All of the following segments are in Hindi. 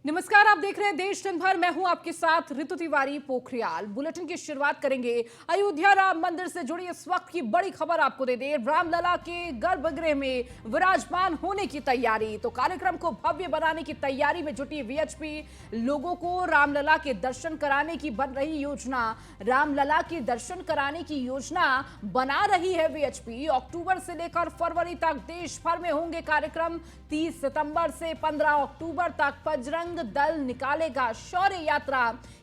नमस्कार, आप देख रहे हैं देश दिन भर। मैं हूं आपके साथ ऋतु तिवारी पोखरियाल। बुलेटिन की शुरुआत करेंगे अयोध्या राम मंदिर से जुड़ी इस वक्त की बड़ी खबर आपको दे दें। रामलला के गर्भगृह में विराजमान होने की तैयारी, तो कार्यक्रम को भव्य बनाने की तैयारी में जुटी वीएचपी। लोगों को रामलला के दर्शन कराने की बन रही योजना, रामलला के दर्शन कराने की योजना बना रही है वीएचपी। अक्टूबर से लेकर फरवरी तक देश भर में होंगे कार्यक्रम। 30 सितंबर से 15 अक्टूबर तक बजरंग दल निकालेगा शौर्य यात्रा।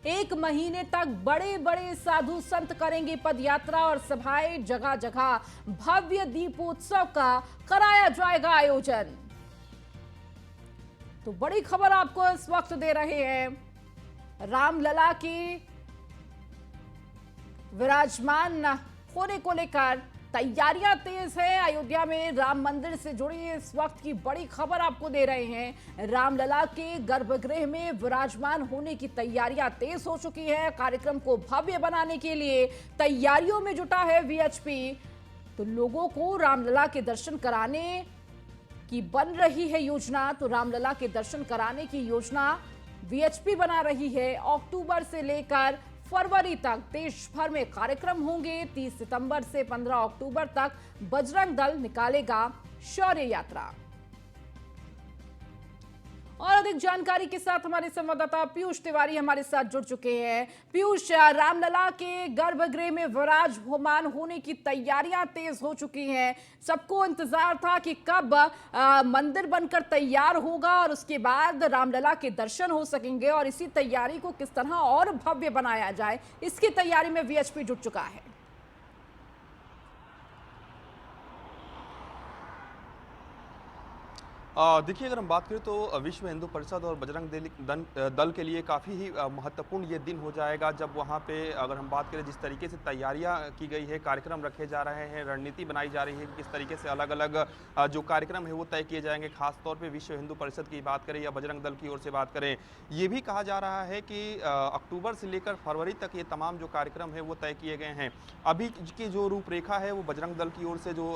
एक महीने तक बड़े बड़े साधु संत करेंगे पद यात्रा और सभाएं, जगह जगह भव्य दीपोत्सव का कराया जाएगा आयोजन। तो बड़ी खबर आपको इस वक्त दे रहे हैं। रामलला की विराजमान होने को लेकर तैयारियां तेज है। अयोध्या में राम मंदिर से जुड़ी इस वक्त की बड़ी खबर आपको दे रहे हैं। रामलला के गर्भगृह में विराजमान होने की तैयारियां तेज हो चुकी है। कार्यक्रम को भव्य बनाने के लिए तैयारियों में जुटा है वीएचपी। तो लोगों को रामलला के दर्शन कराने की बन रही है योजना। तो रामलला के दर्शन कराने की योजना वीएचपी बना रही है। अक्टूबर से लेकर फरवरी तक देश भर में कार्यक्रम होंगे। 30 सितंबर से 15 अक्टूबर तक बजरंग दल निकालेगा शौर्य यात्रा। और अधिक जानकारी के साथ हमारे संवाददाता पीयूष तिवारी हमारे साथ जुड़ चुके हैं। पीयूष, रामलला के गर्भगृह में विराजमान होने की तैयारियां तेज हो चुकी हैं। सबको इंतजार था कि कब मंदिर बनकर तैयार होगा और उसके बाद रामलला के दर्शन हो सकेंगे, और इसी तैयारी को किस तरह और भव्य बनाया जाए, इसकी तैयारी में वीएचपी जुट चुका है। देखिए, अगर हम बात करें तो विश्व हिंदू परिषद और बजरंग दल के लिए काफ़ी ही महत्वपूर्ण ये दिन हो जाएगा, जब वहाँ पे अगर हम बात करें जिस तरीके से तैयारियां की गई है, कार्यक्रम रखे जा रहे हैं, रणनीति बनाई जा रही है कि किस तरीके से अलग अलग जो कार्यक्रम है वो तय किए जाएंगे। खासतौर पे विश्व हिंदू परिषद की बात करें या बजरंग दल की ओर से बात करें, ये भी कहा जा रहा है कि अक्टूबर से लेकर फरवरी तक ये तमाम जो कार्यक्रम है वो तय किए गए हैं। अभी की जो रूपरेखा है वो बजरंग दल की ओर से जो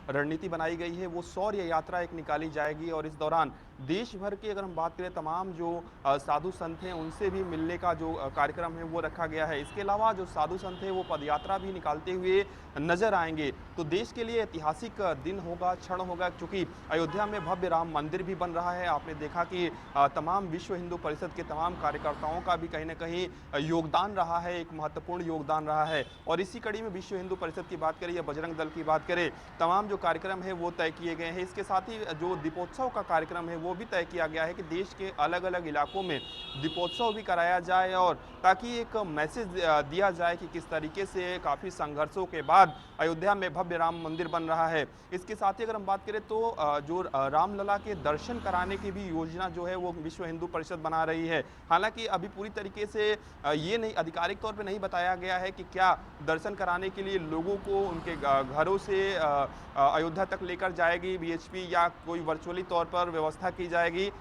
रणनीति बनाई गई है वो शौर्य यात्रा एक निकाली जाएगी, और इस दौरान देश भर की अगर हम बात करें तमाम जो साधु संत हैं उनसे भी मिलने का जो कार्यक्रम है वो रखा गया है। इसके अलावा जो साधु संत हैं वो पदयात्रा भी निकालते हुए नजर आएंगे। तो देश के लिए ऐतिहासिक दिन होगा, क्षण होगा, क्योंकि अयोध्या में भव्य राम मंदिर भी बन रहा है। आपने देखा कि तमाम विश्व हिंदू परिषद के तमाम कार्यकर्ताओं का भी कहीं ना कहीं योगदान रहा है, एक महत्वपूर्ण योगदान रहा है। और इसी कड़ी में विश्व हिंदू परिषद की बात करें या बजरंग दल की बात करें, तमाम जो कार्यक्रम है वो तय किए गए हैं। इसके साथ ही जो दीपोत्सव का कार्यक्रम है वो भी तय किया गया है कि देश के अलग अलग इलाकों में दीपोत्सव भी कराया जाए, और ताकि एक मैसेज दिया जाए कि किस तरीके से काफ़ी संघर्षों के बाद अयोध्या में भव्य राम मंदिर बन रहा है। इसके साथ ही अगर हम बात करें तो जो रामलला के दर्शन कराने की भी योजना जो है वो विश्व हिंदू परिषद बना रही है। हालांकि अभी पूरी तरीके से ये नहीं आधिकारिक तौर पे नहीं बताया गया है कि क्या दर्शन कराने के लिए लोगों को उनके घरों से अयोध्या तक लेकर जाएगी वीएचपी, या कोई वर्चुअली तौर पर व्यवस्था की जाएगी।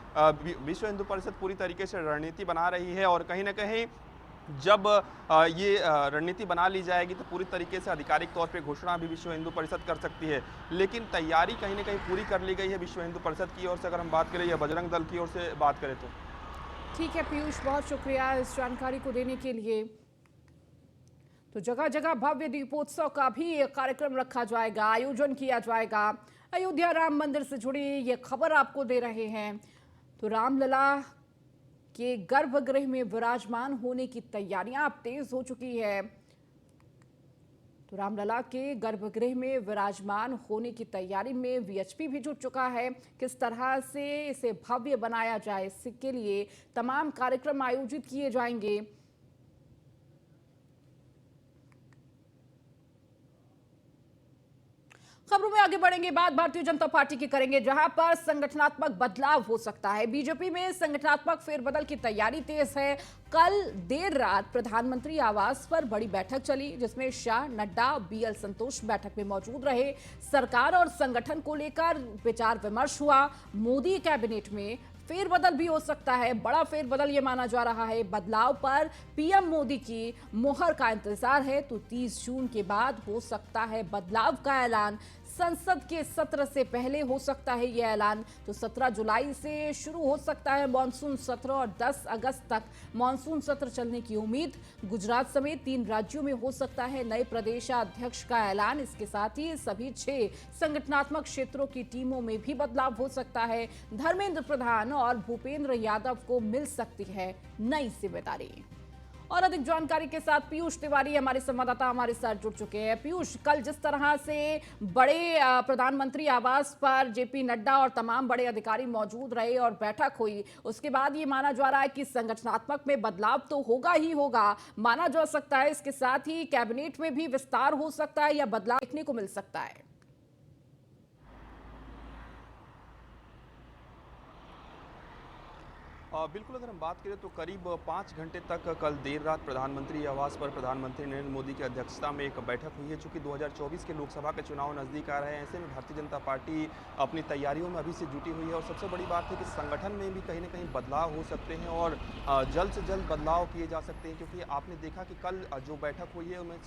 विश्व हिंदू परिषद पूरी तरीके से रणनीति बना रही है, और कहीं ना कहीं जब ये रणनीति बना ली जाएगी तो पूरी तरीके से आधिकारिक तौर पे घोषणा भी विश्व हिंदू परिषद कर सकती है। लेकिन तैयारी कहीं ना कहीं पूरी कर ली गई है विश्व हिंदू परिषद की ओर से, अगर हम बात करें या बजरंग दल की ओर से बात करें तो। ठीक है पीयूष, बहुत शुक्रिया इस जानकारी को देने के लिए। तो जगह जगह भव्य दीपोत्सव का भी कार्यक्रम रखा जाएगा, आयोजन किया जाएगा। अयोध्या राम मंदिर से जुड़ी ये खबर आपको दे रहे हैं। तो रामलला के गर्भगृह में विराजमान होने की तैयारियां अब तेज हो चुकी है। तो रामलला के गर्भगृह में विराजमान होने की तैयारी में वीएचपी भी जुट चुका है। किस तरह से इसे भव्य बनाया जाए, इसके लिए तमाम कार्यक्रम आयोजित किए जाएंगे। खबरों में आगे बढ़ेंगे, बात भारतीय जनता पार्टी की करेंगे, जहां पर संगठनात्मक बदलाव हो सकता है। बीजेपी में संगठनात्मक फेरबदल की तैयारी तेज है। कल देर रात प्रधानमंत्री आवास पर बड़ी बैठक चली, जिसमें शाह, नड्डा, बीएल संतोष बैठक में मौजूद रहे। सरकार और संगठन को लेकर विचार विमर्श हुआ। मोदी कैबिनेट में फेरबदल भी हो सकता है। बड़ा फेरबदल ये माना जा रहा है। बदलाव पर पीएम मोदी की मोहर का इंतजार है। तो 30 जून के बाद हो सकता है बदलाव का ऐलान। संसद के सत्र से पहले हो सकता है ये ऐलान। तो 17 जुलाई से शुरू हो सकता है मानसून सत्र और 10 अगस्त तक मानसून सत्र चलने की उम्मीद। गुजरात समेत 3 राज्यों में हो सकता है नए प्रदेशाध्यक्ष का ऐलान। इसके साथ ही सभी 6 संगठनात्मक क्षेत्रों की टीमों में भी बदलाव हो सकता है। धर्मेंद्र प्रधान और भूपेंद्र यादव को मिल सकती है नई जिम्मेदारी। और अधिक जानकारी के साथ पीयूष तिवारी हमारे संवाददाता हमारे साथ जुड़ चुके हैं। पीयूष, कल जिस तरह से बड़े प्रधानमंत्री आवास पर जेपी नड्डा और तमाम बड़े अधिकारी मौजूद रहे और बैठक हुई, उसके बाद ये माना जा रहा है कि संगठनात्मक में बदलाव तो होगा ही होगा, माना जा सकता है। इसके साथ ही कैबिनेट में भी विस्तार हो सकता है या बदलाव देखने को मिल सकता है। बिल्कुल, अगर हम बात करें तो करीब 5 घंटे तक कल देर रात प्रधानमंत्री आवास पर प्रधानमंत्री नरेंद्र मोदी की अध्यक्षता में एक बैठक हुई है। चूंकि 2024 के लोकसभा के चुनाव नज़दीक आ रहे हैं, ऐसे में भारतीय जनता पार्टी अपनी तैयारियों में अभी से जुटी हुई है। और सबसे बड़ी बात है कि संगठन में भी कहीं ना कहीं बदलाव हो सकते हैं और जल्द से जल्द बदलाव किए जा सकते हैं। क्योंकि आपने देखा कि कल जो बैठक हुई है उनमें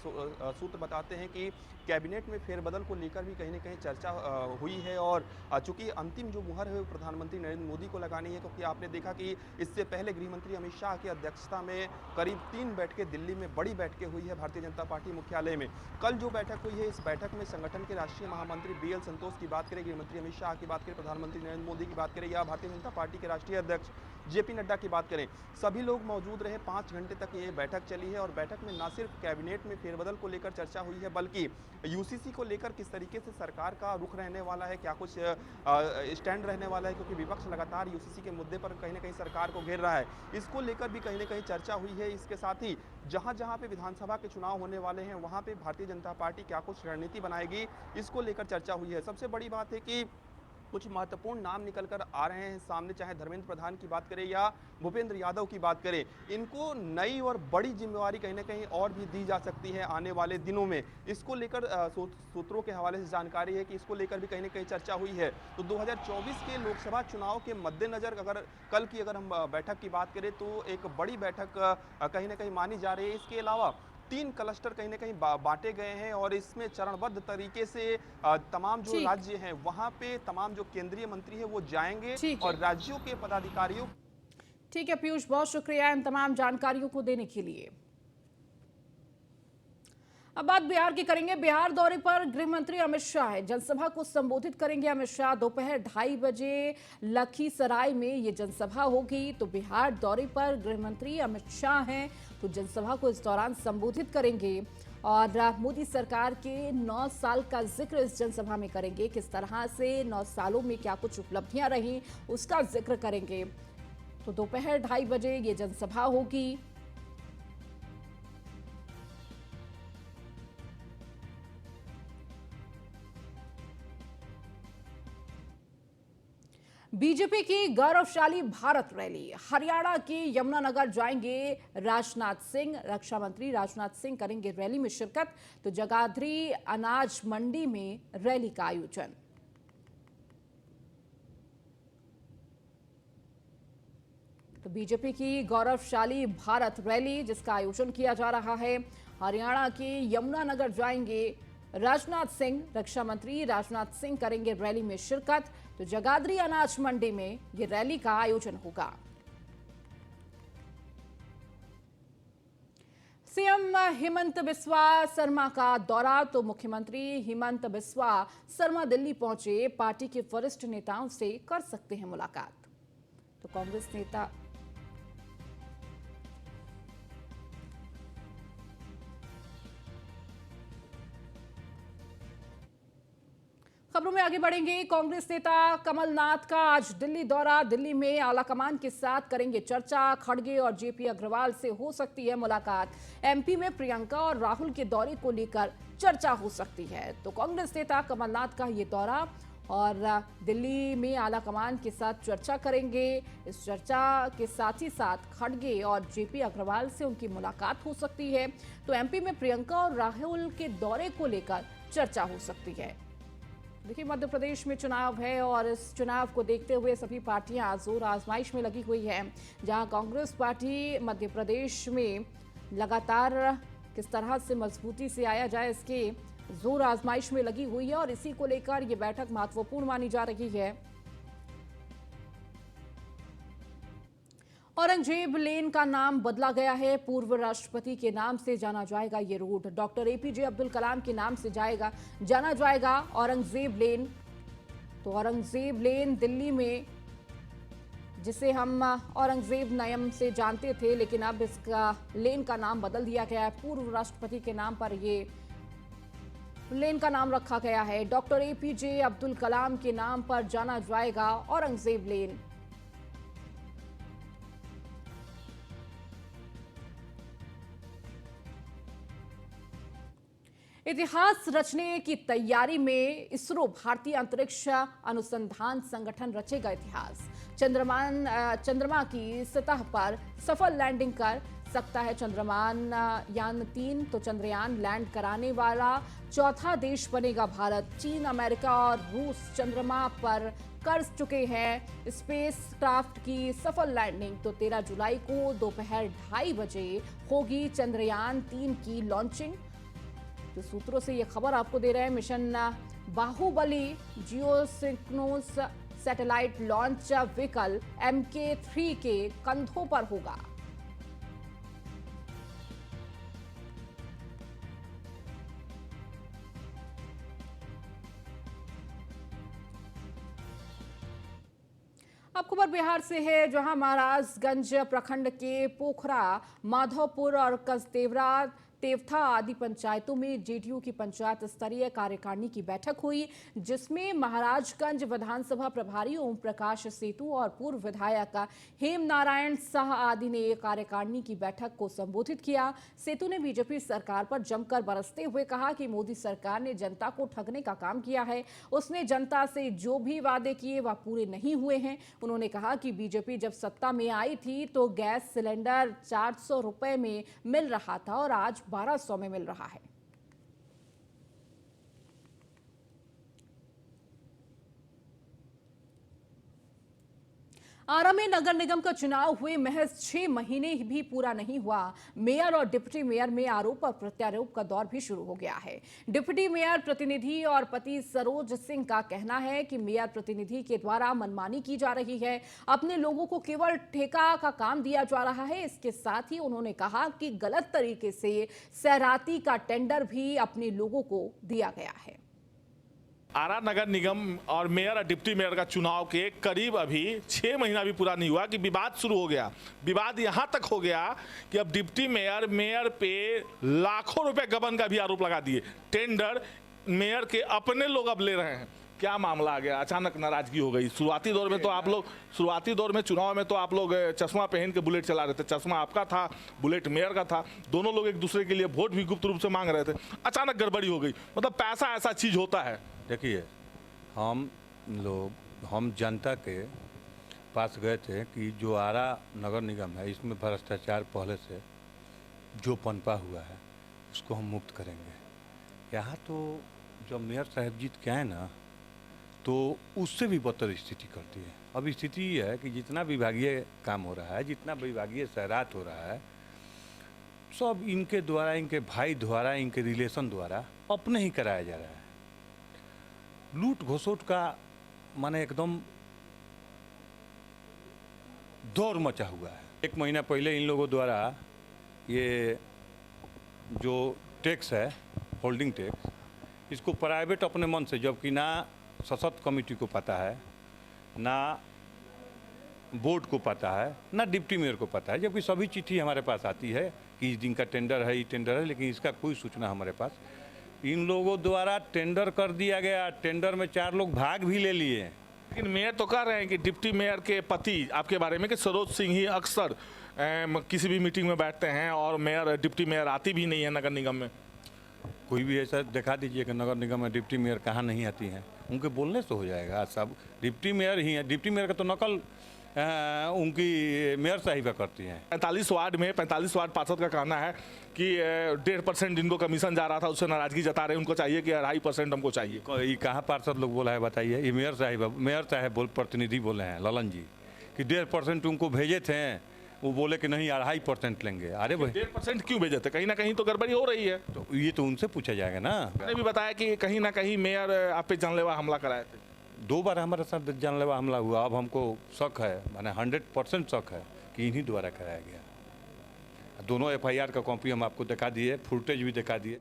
सूत्र बताते हैं कि कैबिनेट में फेरबदल को लेकर भी कहीं ना कहीं चर्चा हुई है। और चूंकि अंतिम जो मुहर है वो प्रधानमंत्री नरेंद्र मोदी को लगानी है, क्योंकि आपने देखा कि इससे पहले गृह मंत्री अमित शाह की अध्यक्षता में करीब 3 बैठकें दिल्ली में बड़ी बैठकें हुई है भारतीय जनता पार्टी मुख्यालय में। कल जो बैठक हुई है, इस बैठक में संगठन के राष्ट्रीय महामंत्री बीएल संतोष की बात करें, गृह मंत्री अमित शाह की बात करें, प्रधानमंत्री नरेंद्र मोदी की बात करें या भारतीय जनता पार्टी के राष्ट्रीय अध्यक्ष जेपी नड्डा की बात करें, सभी लोग मौजूद रहे। 5 घंटे तक ये बैठक चली है और बैठक में न सिर्फ कैबिनेट में फेरबदल को लेकर चर्चा हुई है, बल्कि यूसीसी को लेकर किस तरीके से सरकार का रुख रहने वाला है, क्या कुछ स्टैंड रहने वाला है, क्योंकि विपक्ष लगातार यूसीसी के मुद्दे पर कहीं ना कहीं सरकार को घेर रहा है। इसको लेकर भी कहीं ना कहीं चर्चा हुई है। इसके साथ ही जहां जहां पे विधानसभा के चुनाव होने वाले हैं, वहां पे भारतीय जनता पार्टी क्या कुछ रणनीति बनाएगी, इसको लेकर चर्चा हुई है। सबसे बड़ी बात है कि कुछ महत्वपूर्ण नाम निकल कर आ रहे हैं सामने, चाहे धर्मेंद्र प्रधान की बात करें या भूपेंद्र यादव की बात करें। इनको नई और बड़ी जिम्मेवारी कहीं ना कहीं और भी दी जा सकती है आने वाले दिनों में। इसको लेकर सूत्रों के हवाले से जानकारी है कि इसको लेकर भी कहीं ना कहीं चर्चा हुई है। तो 2024 के लोकसभा चुनाव के मद्देनजर अगर कल की हम बैठक की बात करें तो एक बड़ी बैठक कहीं ना कहीं मानी जा रही है। इसके अलावा 3 क्लस्टर कहीं ना कहीं बांटे गए हैं और इसमें चरणबद्ध तरीके से तमाम जो राज्य हैं वहां पे तमाम जो केंद्रीय मंत्री है वो जाएंगे और राज्यों के पदाधिकारियों। ठीक है पीयूष, बहुत शुक्रिया इन तमाम जानकारियों को देने के लिए। अब बात बिहार की करेंगे। बिहार दौरे पर गृह मंत्री अमित शाह है, जनसभा को संबोधित करेंगे अमित शाह। दोपहर 2:30 बजे लखीसराय में ये जनसभा होगी। तो बिहार दौरे पर गृह मंत्री अमित शाह हैं, तो जनसभा को इस दौरान संबोधित करेंगे और मोदी सरकार के 9 साल का जिक्र इस जनसभा में करेंगे। किस तरह से 9 सालों में क्या कुछ उपलब्धियां रही उसका जिक्र करेंगे। तो दोपहर 2:30 बजे ये जनसभा होगी। बीजेपी की गौरवशाली भारत रैली। हरियाणा के यमुनानगर जाएंगे राजनाथ सिंह। रक्षा मंत्री राजनाथ सिंह करेंगे रैली में शिरकत। तो जगाधरी अनाज मंडी में रैली का आयोजन। तो बीजेपी की गौरवशाली भारत रैली जिसका आयोजन किया जा रहा है। हरियाणा के यमुनानगर जाएंगे राजनाथ सिंह। रक्षा मंत्री राजनाथ सिंह करेंगे रैली में शिरकत। तो जगाधरी अनाज मंडी में ये रैली का आयोजन होगा। सीएम हेमंत बिस्वा शर्मा का दौरा। तो मुख्यमंत्री हेमंत बिस्वा शर्मा दिल्ली पहुंचे, पार्टी के वरिष्ठ नेताओं से कर सकते हैं मुलाकात। तो कांग्रेस नेता खबरों में आगे बढ़ेंगे। कांग्रेस नेता कमलनाथ का आज दिल्ली दौरा। दिल्ली में आलाकमान के साथ करेंगे चर्चा। खड़गे और जेपी अग्रवाल से हो सकती है मुलाकात। एमपी में प्रियंका और राहुल के दौरे को लेकर चर्चा हो सकती है। तो कांग्रेस नेता कमलनाथ का ये दौरा और दिल्ली में आलाकमान के साथ चर्चा करेंगे। इस चर्चा के साथ ही साथ खड़गे और जेपी अग्रवाल से उनकी मुलाकात हो सकती है। तो एमपी में प्रियंका और राहुल के दौरे को लेकर चर्चा हो सकती है। देखिए, मध्य प्रदेश में चुनाव है और इस चुनाव को देखते हुए सभी पार्टियां जोर आजमाइश में लगी हुई हैं। जहां कांग्रेस पार्टी मध्य प्रदेश में लगातार किस तरह से मजबूती से आया जाए इसके जोर आजमाइश में लगी हुई है और इसी को लेकर यह बैठक महत्वपूर्ण मानी जा रही है। औरंगजेब लेन का नाम बदला गया है। पूर्व राष्ट्रपति के नाम से जाना जाएगा ये road. Doctor APJ Abdul Kalam के नाम से जाना जाएगा औरंगजेब लेन। तो औरंगजेब लेन दिल्ली में, जिसे हम औरंगजेब नयम से जानते थे, लेकिन अब इसका लेन का नाम बदल दिया गया है। पूर्व राष्ट्रपति के नाम पर ये लेन का नाम रखा गया है। डॉक्टर एपीजे अब्दुल कलाम के नाम पर जाना जाएगा औरंगजेब लेन। इतिहास रचने की तैयारी में इसरो, भारतीय अंतरिक्ष अनुसंधान संगठन, रचेगा इतिहास। चंद्रमा की सतह पर सफल लैंडिंग कर सकता है चंद्रयान यान 3। तो चंद्रयान लैंड कराने वाला चौथा देश बनेगा भारत। चीन, अमेरिका और रूस चंद्रमा पर कर चुके हैं स्पेस क्राफ्ट की सफल लैंडिंग। तो 13 जुलाई को दोपहर 2:30 बजे होगी चंद्रयान 3 की लॉन्चिंग। तो सूत्रों से यह खबर आपको दे रहे हैं। Mission Baahubali geosynchronous satellite launch vehicle MK3 के कंधों पर होगा। अब खबर बिहार से है, जहां महाराजगंज प्रखंड के पोखरा, माधवपुर और कसदेवरा, तेवथा आदि पंचायतों में जेडीयू की पंचायत स्तरीय कार्यकारिणी की बैठक हुई, जिसमें महाराजगंज विधानसभा प्रभारी ओम प्रकाश सेतु और पूर्व विधायक हेम नारायण शाह आदि ने कार्यकारिणी की बैठक को संबोधित किया। सेतु ने बीजेपी सरकार पर जमकर बरसते हुए कहा कि मोदी सरकार ने जनता को ठगने का काम किया है। उसने जनता से जो भी वादे किए वह पूरे नहीं हुए हैं। उन्होंने कहा कि बीजेपी जब सत्ता में आई थी तो गैस सिलेंडर 400 रुपए में मिल रहा था और आज 1200 में मिल रहा है। आरा में नगर निगम का चुनाव हुए महज 6 महीने भी पूरा नहीं हुआ। मेयर और डिप्टी मेयर में आरोप और प्रत्यारोप का दौर भी शुरू हो गया है। डिप्टी मेयर प्रतिनिधि और पति सरोज सिंह का कहना है कि मेयर प्रतिनिधि के द्वारा मनमानी की जा रही है। अपने लोगों को केवल ठेका का काम दिया जा रहा है। इसके साथ ही उन्होंने कहा कि गलत तरीके से सैराती का टेंडर भी अपने लोगों को दिया गया है। आरा नगर निगम और मेयर और डिप्टी मेयर का चुनाव के करीब अभी 6 महीना भी पूरा नहीं हुआ कि विवाद शुरू हो गया। विवाद यहाँ तक हो गया कि अब डिप्टी मेयर पे लाखों रुपए गबन का भी आरोप लगा दिए। टेंडर मेयर के अपने लोग अब ले रहे हैं। क्या मामला आ गया? अचानक नाराजगी हो गई। शुरुआती दौर में चुनाव में तो आप लोग चश्मा पहन के बुलेट चला रहे थे। चश्मा आपका था, बुलेट मेयर का था। दोनों लोग एक दूसरे के लिए वोट भी गुप्त रूप से मांग रहे थे। अचानक गड़बड़ी हो गई। मतलब पैसा ऐसा चीज होता है। देखिए, हम जनता के पास गए थे कि जो आरा नगर निगम है इसमें भ्रष्टाचार पहले से जो पनपा हुआ है उसको हम मुक्त करेंगे। यहाँ तो जब मेयर साहब जीत के आए ना तो उससे भी बदतर स्थिति करती है। अब स्थिति ये है कि जितना विभागीय काम हो रहा है, जितना विभागीय सैरात हो रहा है, सब इनके द्वारा, इनके भाई द्वारा, इनके रिलेशन द्वारा अपने ही कराया जा रहा है। लूट घसोट का माने एकदम दौर मचा हुआ है। 1 महीना पहले इन लोगों द्वारा ये जो टैक्स है, होल्डिंग टैक्स, इसको प्राइवेट अपने मन से, जबकि ना सशक्त कमेटी को पता है, ना बोर्ड को पता है, ना डिप्टी मेयर को पता है, जबकि सभी चिट्ठी हमारे पास आती है कि इस दिन का टेंडर है, ये टेंडर है, लेकिन इसका कोई सूचना हमारे पास। इन लोगों द्वारा टेंडर कर दिया गया। टेंडर में 4 लोग भाग भी ले लिए। लेकिन मेयर तो कह रहे हैं कि डिप्टी मेयर के पति आपके बारे में कि सरोज सिंह ही अक्सर किसी भी मीटिंग में बैठते हैं और मेयर डिप्टी मेयर आती भी नहीं है नगर निगम में। कोई भी ऐसा दिखा दीजिए कि नगर निगम में डिप्टी मेयर कहाँ नहीं आती हैं। उनके बोलने से हो जाएगा। सब डिप्टी मेयर ही हैं। डिप्टी मेयर का तो नकल उनकी मेयर साहिबा करती हैं। 45 वार्ड पार्षद का कहना है कि 1.5% जिनको कमीशन जा रहा था उससे नाराजगी जता रहे। उनको चाहिए कि 2.5% हमको चाहिए। ये कहाँ पार्षद लोग बोला है बताइए? ये मेयर साहब प्रतिनिधि बोले हैं, ललन जी, कि 1.5% उनको भेजे थे वो बोले कि नहीं 2.5% लेंगे। अरे भाई 1.5% क्यों भेजे थे? कहीं ना कहीं तो गड़बड़ी हो रही है। तो ये तो उनसे पूछा जाएगा ना। मैंने भी बताया कि कहीं ना कहीं मेयर आप पे जानलेवा हमला कराए थे। 2 बार हमारे साथ जानलेवा हमला हुआ। अब हमको शक है, माने 100% शक है कि इन्हीं द्वारा कराया गया। दोनों FIR का कॉपी हम आपको दिखा दिए, फुटेज भी दिखा दिए।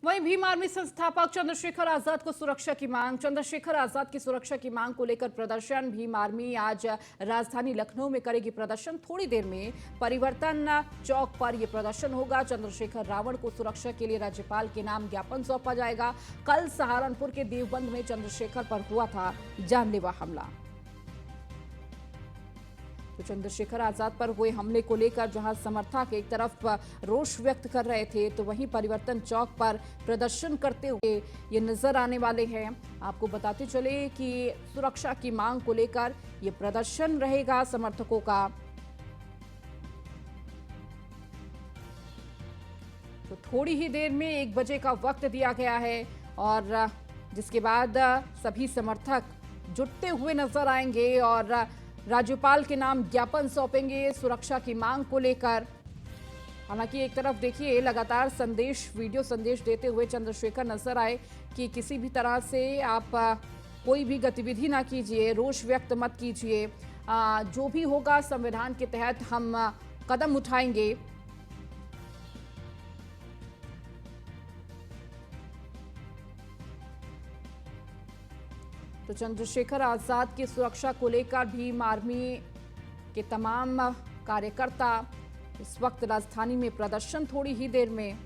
वहीं भीम आर्मी संस्थापक चंद्रशेखर आजाद को सुरक्षा की मांग। चंद्रशेखर आजाद की सुरक्षा की मांग को लेकर प्रदर्शन। भीम आर्मी आज राजधानी लखनऊ में करेगी प्रदर्शन। थोड़ी देर में परिवर्तन चौक पर यह प्रदर्शन होगा। चंद्रशेखर रावण को सुरक्षा के लिए राज्यपाल के नाम ज्ञापन सौंपा जाएगा। कल सहारनपुर के देवबंद में चंद्रशेखर पर हुआ था जानलेवा हमला। तो चंद्रशेखर आजाद पर हुए हमले को लेकर जहां समर्थक एक तरफ रोष व्यक्त कर रहे थे, तो वहीं परिवर्तन चौक पर प्रदर्शन करते हुए ये नजर आने वाले हैं। आपको बताते चले कि सुरक्षा की मांग को लेकर ये प्रदर्शन रहेगा समर्थकों का। तो थोड़ी ही देर में 1 बजे का वक्त दिया गया है और जिसके बाद सभी समर्थक जुटते हुए नजर आएंगे और राज्यपाल के नाम ज्ञापन सौंपेंगे सुरक्षा की मांग को लेकर। हालांकि एक तरफ देखिए लगातार वीडियो संदेश देते हुए चंद्रशेखर नजर आए कि किसी भी तरह से आप कोई भी गतिविधि ना कीजिए, रोष व्यक्त मत कीजिए, जो भी होगा संविधान के तहत हम कदम उठाएंगे। तो चंद्रशेखर आजाद की सुरक्षा को लेकर भीम आर्मी के तमाम कार्यकर्ता इस वक्त राजधानी में प्रदर्शन थोड़ी ही देर में।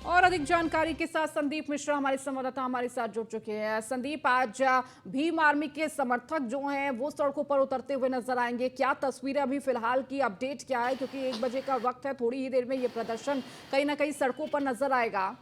और अधिक जानकारी के साथ संदीप मिश्रा हमारे संवाददाता हमारे साथ जुड़ चुके हैं। संदीप, आज भीम आर्मी के समर्थक जो हैं वो सड़कों पर उतरते हुए नजर आएंगे। क्या तस्वीरें अभी फिलहाल की अपडेट क्या है, क्योंकि 1 बजे का वक्त है, थोड़ी ही देर में ये प्रदर्शन कहीं ना कहीं सड़कों पर नजर आएगा।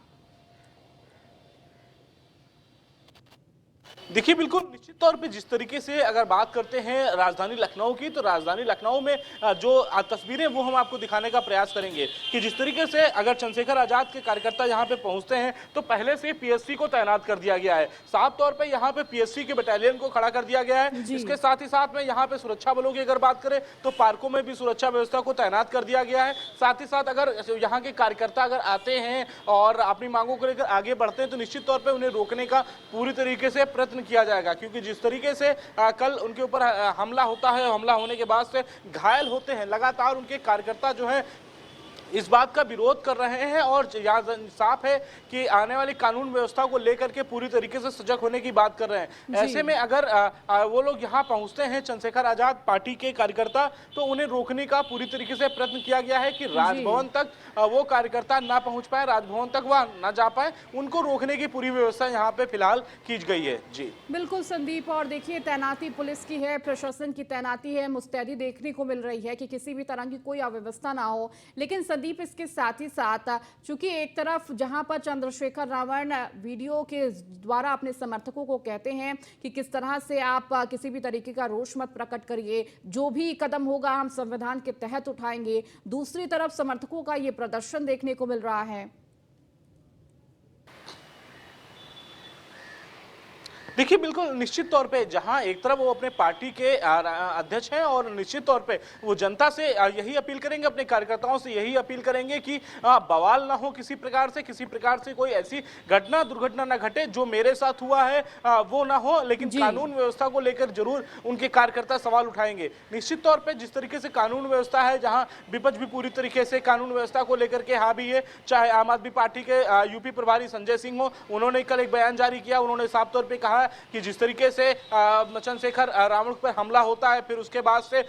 देखिए, बिल्कुल निश्चित तौर पे जिस तरीके से अगर बात करते हैं राजधानी लखनऊ की, तो राजधानी लखनऊ में जो तस्वीरें वो हम आपको दिखाने का प्रयास करेंगे कि जिस तरीके से अगर चंद्रशेखर आजाद के कार्यकर्ता यहाँ पे पहुंचते हैं तो पहले से PSC को तैनात कर दिया गया है। साफ तौर पे यहाँ पे PSC के बटालियन को खड़ा कर दिया गया है। इसके साथ ही साथ में यहाँ पे सुरक्षा बलों की अगर बात करें तो पार्कों में भी सुरक्षा व्यवस्था को तैनात कर दिया गया है। साथ ही साथ अगर यहाँ के कार्यकर्ता अगर आते हैं और अपनी मांगों को लेकर आगे बढ़ते हैं तो निश्चित तौर पर उन्हें रोकने का पूरी तरीके से प्रयत्न किया जाएगा, क्योंकि जिस तरीके से कल उनके ऊपर हमला होता है, हमला होने के बाद से घायल होते हैं, लगातार उनके कार्यकर्ता जो है इस बात का विरोध कर रहे हैं और यहाँ साफ है कि आने वाली कानून व्यवस्था को लेकर के पूरी तरीके से सजग होने की बात कर रहे हैं। ऐसे में अगर वो लोग यहाँ पहुँचते हैं चंद्रशेखर आजाद पार्टी के कार्यकर्ता, तो उन्हें रोकने का पूरी तरीके से प्रयत्न किया गया है कि राजभवन तक वो कार्यकर्ता ना पहुँच पाए, राजभवन तक वह ना जा पाए, उनको रोकने की पूरी व्यवस्था यहाँ पे फिलहाल की गई है। जी बिल्कुल संदीप, और देखिए तैनाती पुलिस की है, प्रशासन की तैनाती है, मुस्तैदी देखने को मिल रही है कि किसी भी तरह की कोई अव्यवस्था ना हो। लेकिन संदीप, इसके साथ ही साथ चूंकि एक तरफ जहां पर चंद्रशेखर रावण वीडियो के द्वारा अपने समर्थकों को कहते हैं कि किस तरह से आप किसी भी तरीके का रोष मत प्रकट करिए, जो भी कदम होगा हम संविधान के तहत उठाएंगे, दूसरी तरफ समर्थकों का ये प्रदर्शन देखने को मिल रहा है। देखिए, बिल्कुल निश्चित तौर पे जहां एक तरफ वो अपने पार्टी के अध्यक्ष हैं और निश्चित तौर पे वो जनता से यही अपील करेंगे, अपने कार्यकर्ताओं से यही अपील करेंगे कि बवाल ना हो, किसी प्रकार से कोई ऐसी घटना दुर्घटना ना घटे जो मेरे साथ हुआ है वो ना हो। लेकिन कानून व्यवस्था को लेकर जरूर उनके कार्यकर्ता सवाल उठाएंगे। निश्चित तौर पर जिस तरीके से कानून व्यवस्था है, जहाँ विपक्ष भी पूरी तरीके से कानून व्यवस्था को लेकर के हावी है, चाहे आम आदमी पार्टी के यूपी प्रभारी संजय सिंह हो, उन्होंने कल एक बयान जारी किया। उन्होंने साफ तौर पर कहा कि जिस तरीके से चंद्रशेखर रावण पर हमला होता है, फिर उसके बाद से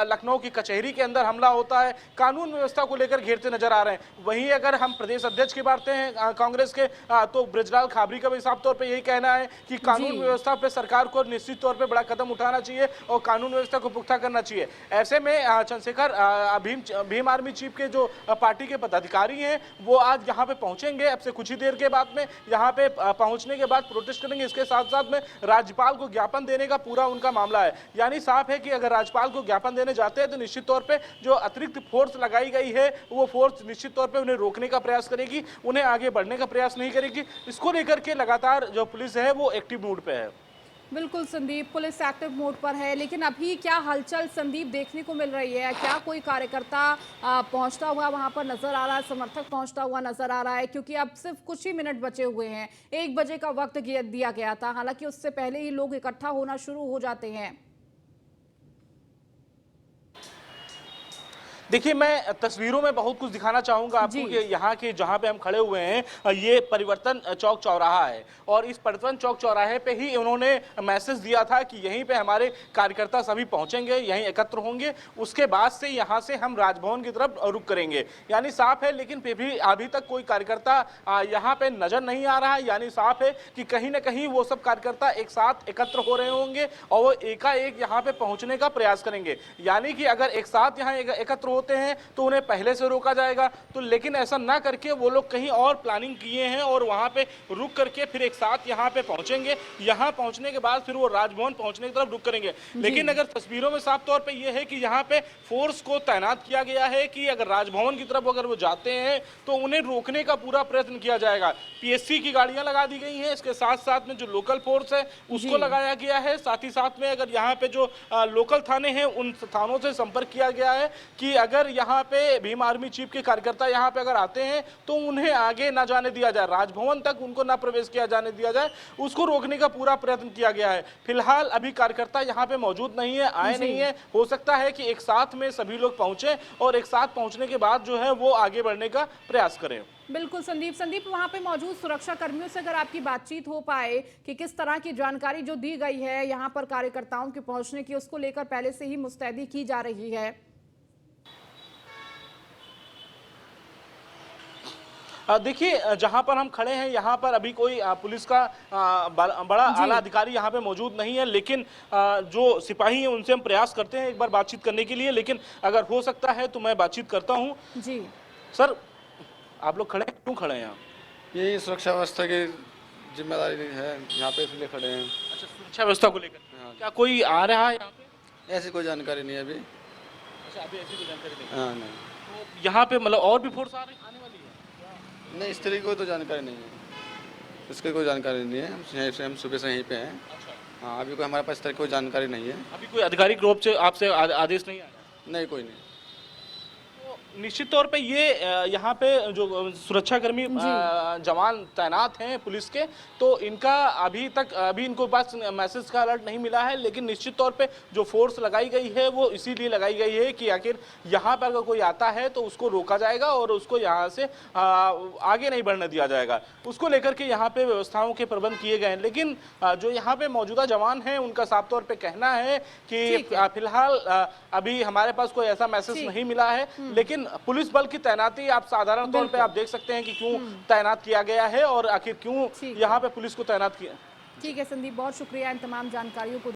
लखनऊ की कचहरी के अंदर हमला होता है, कानून व्यवस्था को लेकर घेरते नजर आ रहे हैं। वहीं अगर हम प्रदेश अध्यक्ष की बात हैं कांग्रेस के, तो ब्रजलाल खाबरी का भी साफ तौर पे यही कहना है कि कानून व्यवस्था पे सरकार को निश्चित तौर पे बड़ा कदम उठाना चाहिए और कानून व्यवस्था को पुख्ता करना चाहिए। ऐसे में चंद्रशेखर भीम आर्मी चीफ के जो पार्टी के पदाधिकारी हैं वो आज यहाँ पे पहुंचेंगे। अब से कुछ ही देर के बाद में यहाँ पे पहुंचने के बाद प्रोटेस्ट करेंगे। इसके साथ साथ साथ में राज्यपाल को ज्ञापन देने का पूरा उनका मामला है। यानी साफ है कि अगर राज्यपाल को ज्ञापन देने जाते हैं तो निश्चित तौर पे जो अतिरिक्त फोर्स लगाई गई है वो फोर्स निश्चित तौर पे उन्हें रोकने का प्रयास करेगी, उन्हें आगे बढ़ने का प्रयास नहीं करेगी। इसको लेकर के लगातार जो पुलिस है वो एक्टिव मूड पे है। बिल्कुल संदीप, पुलिस एक्टिव मोड पर है, लेकिन अभी क्या हलचल संदीप देखने को मिल रही है? क्या कोई कार्यकर्ता पहुंचता हुआ वहां पर नजर आ रहा है, समर्थक पहुंचता हुआ नजर आ रहा है? क्योंकि अब सिर्फ कुछ ही मिनट बचे हुए हैं, 1 बजे का वक्त दिया गया था, हालांकि उससे पहले ही लोग इकट्ठा होना शुरू हो जाते हैं। देखिए, मैं तस्वीरों में बहुत कुछ दिखाना चाहूंगा आपको कि यहाँ के जहाँ पे हम खड़े हुए हैं ये परिवर्तन चौक चौराहा है और इस परिवर्तन चौक चौराहे पे ही उन्होंने मैसेज दिया था कि यहीं पे हमारे कार्यकर्ता सभी पहुंचेंगे, यहीं एकत्र होंगे, उसके बाद से यहाँ से हम राजभवन की तरफ रुख करेंगे। यानी साफ है, लेकिन फिर भी अभी तक कोई कार्यकर्ता यहाँ पे नजर नहीं आ रहा है। यानी साफ है कि कहीं ना कहीं वो सब कार्यकर्ता एक साथ एकत्र हो रहे होंगे और वो एकाएक यहाँ पे पहुंचने का प्रयास करेंगे। यानी कि अगर एक साथ यहाँ एकत्र होते हैं तो उन्हें पहले से रोका जाएगा, तो लेकिन ऐसा ना करके वो लोग कहीं और प्लानिंग किए हैं और वहां पे रुक करके फिर एक साथ यहाँ पे पहुंचेंगे। यहाँ पहुंचने के बाद फिर वो राजभवन पहुंचने की तरफ रुक करेंगे। लेकिन अगर तस्वीरों में साफ तौर पे ये है कि यहाँ पे फोर्स को तैनात किया गया है कि अगर राजभवन की तरफ अगर वो जाते हैं तो उन्हें रोकने का पूरा प्रयत्न किया जाएगा। पीएससी की गाड़ियां लगा दी गई हैं, इसके साथ साथ में जो लोकल फोर्स है उसको लगाया गया है। साथ ही साथ में अगर यहाँ पे जो लोकल थाने हैं उन थानों से संपर्क किया गया है कि अगर यहाँ पे भीम आर्मी चीफ के कार्यकर्ता यहाँ पे अगर आते हैं तो उन्हें आगे ना जाने दिया जाए, राजभवन तक उनको ना प्रवेश किया जाने दिया जाए, उसको रोकने का पूरा प्रयत्न किया गया है। फिलहाल अभी कार्यकर्ता यहाँ पे मौजूद नहीं है, आए नहीं है। हो सकता है कि एक साथ में सभी लोग पहुंचे और एक साथ पहुंचने के बाद जो है वो आगे बढ़ने का प्रयास करें। बिल्कुल संदीप, वहां पे मौजूद सुरक्षा कर्मियों से अगर आपकी बातचीत हो पाए कि किस तरह की जानकारी जो दी गई है यहाँ पर कार्यकर्ताओं के पहुंचने की, उसको लेकर पहले से ही मुस्तैदी की जा रही है। देखिए, जहां पर हम खड़े हैं यहाँ पर अभी कोई पुलिस का बड़ा आला अधिकारी यहाँ पे मौजूद नहीं है, लेकिन जो सिपाही हैं उनसे हम प्रयास करते हैं एक बार बातचीत करने के लिए, लेकिन अगर हो सकता है तो मैं बातचीत करता हूँ। जी सर, आप लोग खड़े हैं, क्यों खड़े हैं यहाँ? यही सुरक्षा व्यवस्था की जिम्मेदारी है, यहाँ पे इसलिए खड़े हैं। अच्छा, सुरक्षा व्यवस्था को लेकर क्या कोई आ रहा है यहाँ पे? ऐसी कोई जानकारी नहीं है अभी। अच्छा, अभी ऐसी कोई जानकारी नहीं। हाँ, नहीं। तो यहाँ पे मतलब और भी फोर्स आने वाली है? नहीं, इस तरीके की तो जानकारी नहीं है, इसकी कोई जानकारी नहीं है। हम सुबह से यहीं पे हैं। अच्छा। हाँ, अभी कोई हमारे पास इस तरह की कोई जानकारी नहीं है। अभी कोई आधिकारिक रूप से आपसे आदेश नहीं आया? नहीं, कोई नहीं। निश्चित तौर पे ये यहाँ पे जो सुरक्षाकर्मी जवान तैनात हैं पुलिस के, तो इनका अभी इनको पास मैसेज का अलर्ट नहीं मिला है, लेकिन निश्चित तौर पे जो फोर्स लगाई गई है वो इसीलिए लगाई गई है कि आखिर यहाँ पर अगर कोई आता है तो उसको रोका जाएगा और उसको यहाँ से आगे नहीं बढ़ने दिया जाएगा। उसको लेकर के यहाँ पे व्यवस्थाओं के प्रबंध किए गए हैं। लेकिन जो यहाँ पे मौजूदा जवान हैं उनका साफ तौर पर कहना है कि फिलहाल अभी हमारे पास कोई ऐसा मैसेज नहीं मिला है, लेकिन पुलिस बल की तैनाती आप साधारण तौर पे आप देख सकते हैं कि क्यों तैनात किया गया है और आखिर क्यों यहाँ पे पुलिस को तैनात किया। ठीक है संदीप, बहुत शुक्रिया इन तमाम जानकारियों को